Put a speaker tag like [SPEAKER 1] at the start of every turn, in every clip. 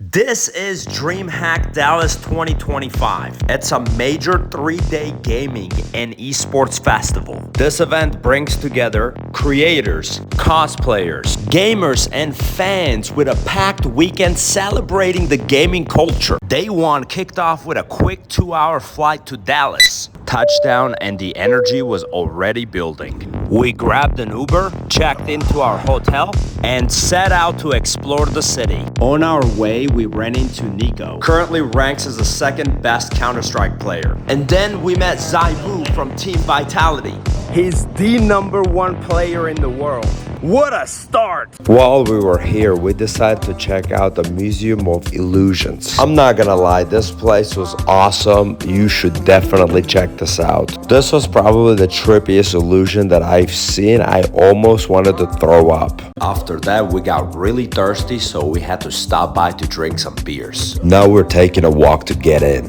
[SPEAKER 1] This is DreamHack Dallas 2025. It's a major 3-day gaming and esports festival. This event brings together creators, cosplayers, gamers, and fans with a packed weekend celebrating the gaming culture. Day 1 kicked off with a quick 2-hour flight to Dallas. Touchdown and the energy was already building. We grabbed an Uber, checked into our hotel, and set out to explore the city. On our way, we ran into Nico, currently ranks as the second best Counter-Strike player. And then we met Zaibu from Team Vitality. He's the #1 player in the world. What a start!
[SPEAKER 2] While we were here, we decided to check out the Museum of Illusions. I'm not gonna lie, this place was awesome. You should definitely check this out. This was probably the trippiest illusion that I've seen. I almost wanted to throw up.
[SPEAKER 1] After that, we got really thirsty, so we had to stop by to drink some beers.
[SPEAKER 2] Now we're taking a walk to get in.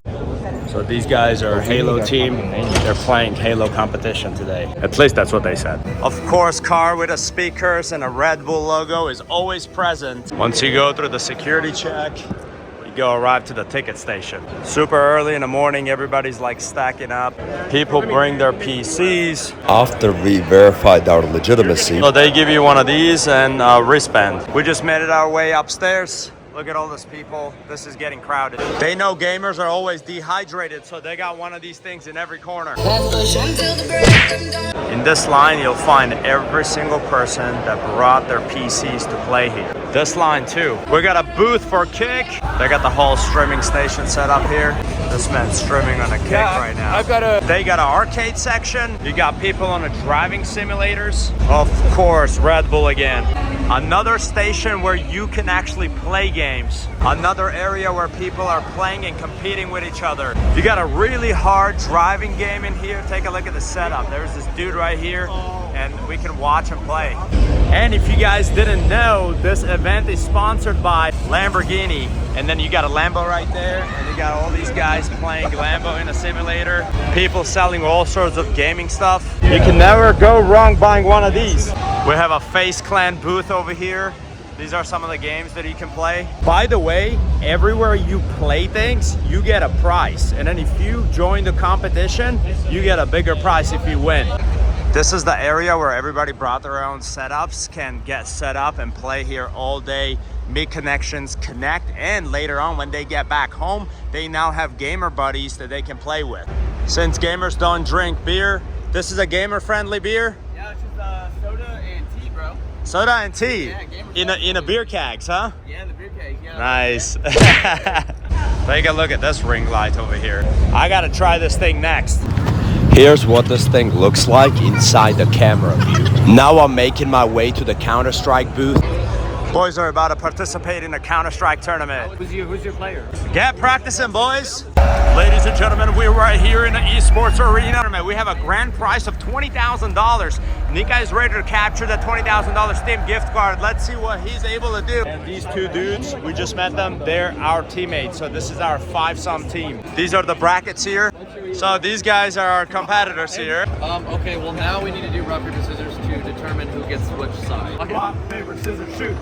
[SPEAKER 3] So these guys are a Halo team. They're playing Halo competition today. At least that's what they said. Of course, car with a speakers and a Red Bull logo is always present. Once you go through the security check, you go arrive to the ticket station. Super early in the morning, everybody's like stacking up. People bring their PCs.
[SPEAKER 2] After we verified our legitimacy,
[SPEAKER 3] So they give you one of these and a wristband. We just made it our way upstairs. Look at all these people. This is getting crowded. They know gamers are always dehydrated, so they got one of these things in every corner. In this line, you'll find every single person that brought their PCs to play here. This line too. We got a booth for Kick. They got the whole streaming station set up here. This man's streaming on a Kick right now. They got an arcade section. You got people on the driving simulators. Of course, Red Bull again. Another station where you can actually play games. Another area where people are playing and competing with each other. You got a really hard driving game in here. Take a look at the setup. There's this dude right here and we can watch him play. And if you guys didn't know, this event is sponsored by Lamborghini. And then you got a Lambo right there, and you got all these guys playing Lambo in a simulator. People selling all sorts of gaming stuff. You can never go wrong buying one of these. We have a Face Clan booth over here. These are some of the games that you can play. By the way, everywhere you play things, you get a prize. And then if you join the competition, you get a bigger prize if you win. This is the area where everybody brought their own setups, can get set up and play here all day, make connections, connect, and later on when they get back home, they now have gamer buddies that they can play with. Since gamers don't drink beer, this is a gamer-friendly beer?
[SPEAKER 4] Yeah, it's just soda and tea, bro.
[SPEAKER 3] Soda and tea?
[SPEAKER 4] Yeah,
[SPEAKER 3] in a beer kegs, huh?
[SPEAKER 4] Yeah, the beer keg. Yeah.
[SPEAKER 3] Nice. Take a look at this ring light over here. I gotta try this thing next.
[SPEAKER 2] here's what this thing looks like inside the camera view. Now I'm making my way to the Counter-Strike booth.
[SPEAKER 3] Boys are about to participate in a Counter-Strike tournament.
[SPEAKER 4] Who's your player?
[SPEAKER 3] Get practicing, boys. Ladies and gentlemen, we're right here in the Esports arena. We have a grand prize of $20,000. Nika is ready to capture that $20,000 Steam gift card. Let's see what he's able to do. And these two dudes, we just met them. They're our teammates. So this is our 5-some team. These are the brackets here. So these guys are our competitors here.
[SPEAKER 4] Okay, well now we need to do rock, paper, scissors to determine who gets which side.
[SPEAKER 3] Rock, paper, scissors, shoot.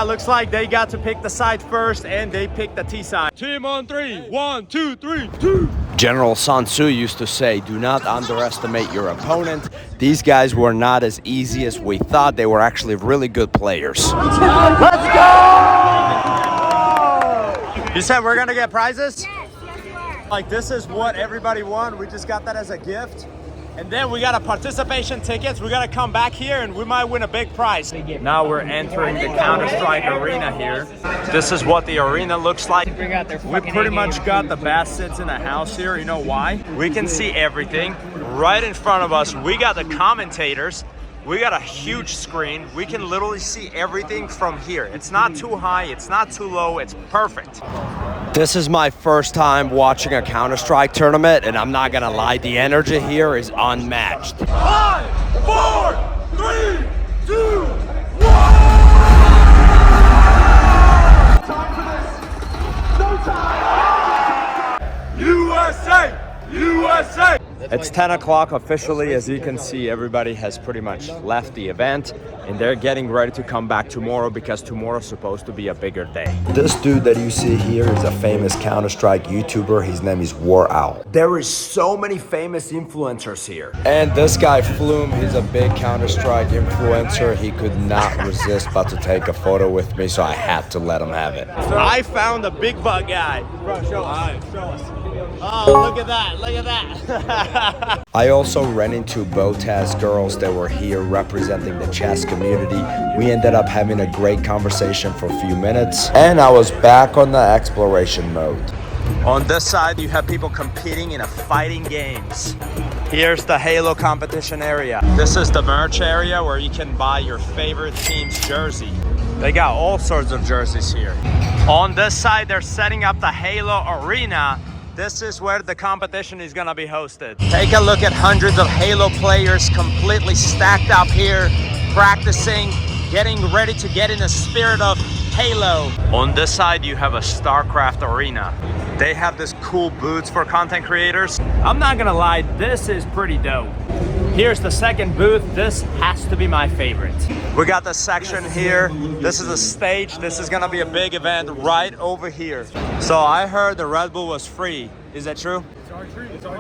[SPEAKER 3] Looks like they got to pick the side first and they picked the T side. Team on 3. 1, 2, 3, 2.
[SPEAKER 2] General Sun Tzu used to say, do not underestimate your opponent. These guys were not as easy as we thought. They were actually really good players.
[SPEAKER 3] Let's go! You said we're gonna get prizes? Yes. Like this is what everybody won. We just got that as a gift. And then we got a participation tickets. We gotta come back here and we might win a big prize. Now we're entering the Counter-Strike arena here. This is what the arena looks like. We pretty much got the best seats in the house here. You know why? We can see everything right in front of us. We got the commentators. We got a huge screen. We can literally see everything from here. It's not too high, it's not too low, it's perfect.
[SPEAKER 2] This is my first time watching a Counter-Strike tournament, and I'm not gonna lie, the energy here is unmatched.
[SPEAKER 3] 5, 4, 3, 2, 1! Time for this! No time! USA! USA! It's 10 o'clock officially. As you can see, everybody has pretty much left the event and they're getting ready to come back tomorrow because tomorrow's supposed to be a bigger day.
[SPEAKER 2] This dude that you see here is a famous Counter-Strike YouTuber. His name is War Owl.
[SPEAKER 1] There is so many famous influencers here.
[SPEAKER 2] And this guy Flume, he's a big Counter-Strike influencer. He could not resist but to take a photo with me, so I had to let him have it.
[SPEAKER 3] I found a big bug guy. Bro, show us. Oh, look at that, look at that.
[SPEAKER 2] I also ran into Botaz girls that were here representing the chess community. We ended up having a great conversation for a few minutes, and I was back on the exploration mode.
[SPEAKER 3] On this side, you have people competing in a fighting games. Here's the Halo competition area. This is the merch area where you can buy your favorite team's jersey. They got all sorts of jerseys here. On this side, they're setting up the Halo Arena. This is where the competition is gonna be hosted. Take a look at hundreds of Halo players completely stacked up here, practicing, getting ready to get in the spirit of Halo. On this side, you have a StarCraft arena. They have this cool booths for content creators. I'm not gonna lie, this is pretty dope. Here's the second booth. This has to be my favorite. We got the section here. This is a stage. This is gonna be a big event right over here. So I heard the Red Bull was free. Is that true?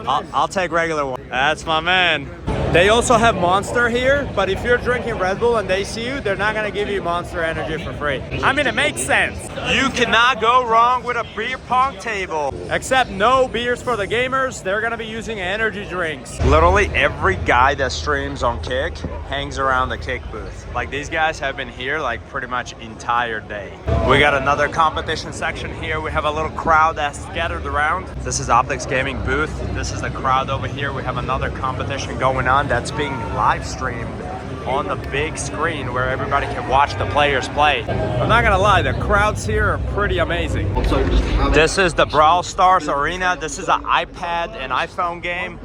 [SPEAKER 3] I'll take regular one. That's my man. They also have Monster here, but if you're drinking Red Bull and they see you, they're not gonna give you Monster Energy for free. I mean, it makes sense. You cannot go wrong with a beer pong table. Except no beers for the gamers. They're gonna be using energy drinks. Literally every guy that streams on Kick hangs around the Kick booth. Like, these guys have been here like pretty much entire day. We got another competition section here. We have a little crowd that's gathered around. This is Optics Gaming booth. This is the crowd over here. We have another competition going on that's being live streamed on the big screen where everybody can watch the players play. I'm not gonna lie, the crowds here are pretty amazing. This is the Brawl Stars Arena. This is an iPad and iPhone game.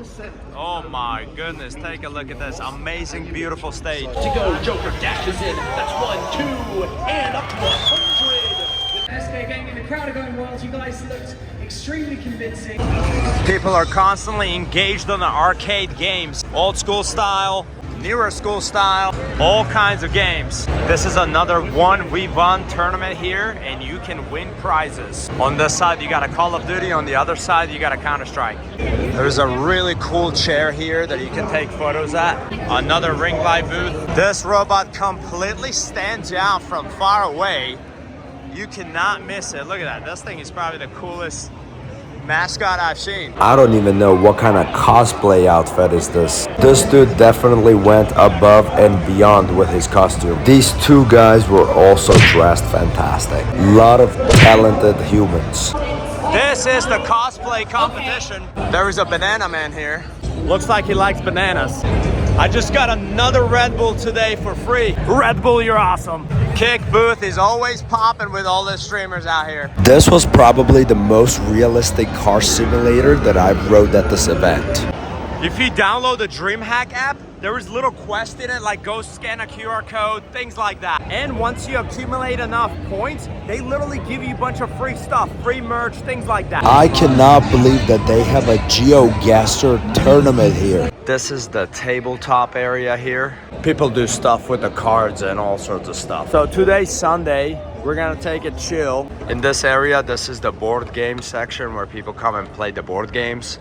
[SPEAKER 3] Oh my goodness, take a look at this amazing, beautiful stage.
[SPEAKER 5] To go, Joker dashes in. That's 1, 2, and up to 100. SK Gaming, the crowd are going wild. You guys looked extremely convincing.
[SPEAKER 3] People are constantly engaged on the arcade games. Old school style, newer school style, all kinds of games. This is another 1v1 tournament here, and you can win prizes. On this side, you got a Call of Duty. On the other side, you got a Counter-Strike. There's a really cool chair here that you can take photos at. Another ring light booth. This robot completely stands out from far away. You cannot miss it. Look at that. This thing is probably the coolest mascot I've seen.
[SPEAKER 2] I don't even know what kind of cosplay outfit is this. This dude definitely went above and beyond with his costume. These two guys were also dressed fantastic. A lot of talented humans.
[SPEAKER 3] This is the cosplay competition. There is a banana man here. Looks like he likes bananas. I just got another Red Bull today for free. Red Bull, you're awesome. Kick booth is always popping with all the streamers out here.
[SPEAKER 2] This was probably the most realistic car simulator that I've rode at this event.
[SPEAKER 3] If you download the DreamHack app, there is little quests in it, like go scan a QR code, things like that. And once you accumulate enough points, they literally give you a bunch of free stuff, free merch, things like that.
[SPEAKER 2] I cannot believe that they have a GeoGuessr tournament here.
[SPEAKER 3] This is the tabletop area here. People do stuff with the cards and all sorts of stuff. So today's Sunday, we're gonna take it chill. In this area, this is the board game section where people come and play the board games.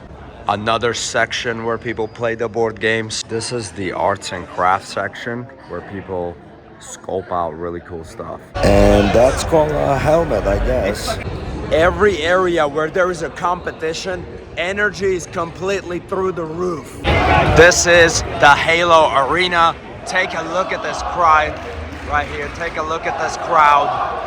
[SPEAKER 3] Another section where people play the board games. This is the arts and crafts section where people scope out really cool stuff.
[SPEAKER 2] And that's called a helmet, I guess.
[SPEAKER 3] Every area where there is a competition, energy is completely through the roof. This is the Halo Arena. Take a look at this crowd right here. Take a look at this crowd.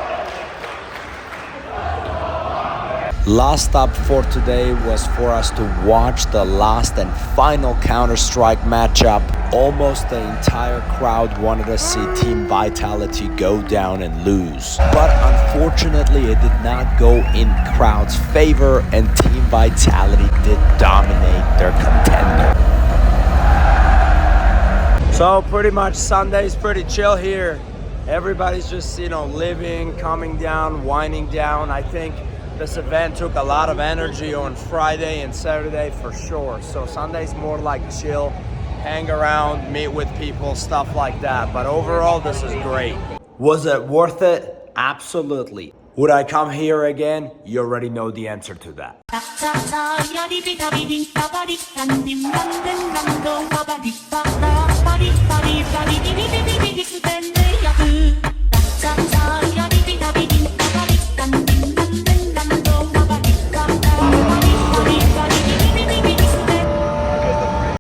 [SPEAKER 2] Last stop for today was for us to watch the last and final Counter-Strike matchup. Almost the entire crowd wanted to see Team Vitality go down and lose. But unfortunately, it did not go in crowd's favor, and Team Vitality did dominate their contender.
[SPEAKER 3] So pretty much Sunday's pretty chill here. Everybody's just, living, calming down, winding down. I think This event took a lot of energy on Friday and Saturday for sure. So Sunday's more like chill, hang around, meet with people, stuff like that. But overall, this is great. Was it worth it? Absolutely. Would I come here again? You already know the answer to that.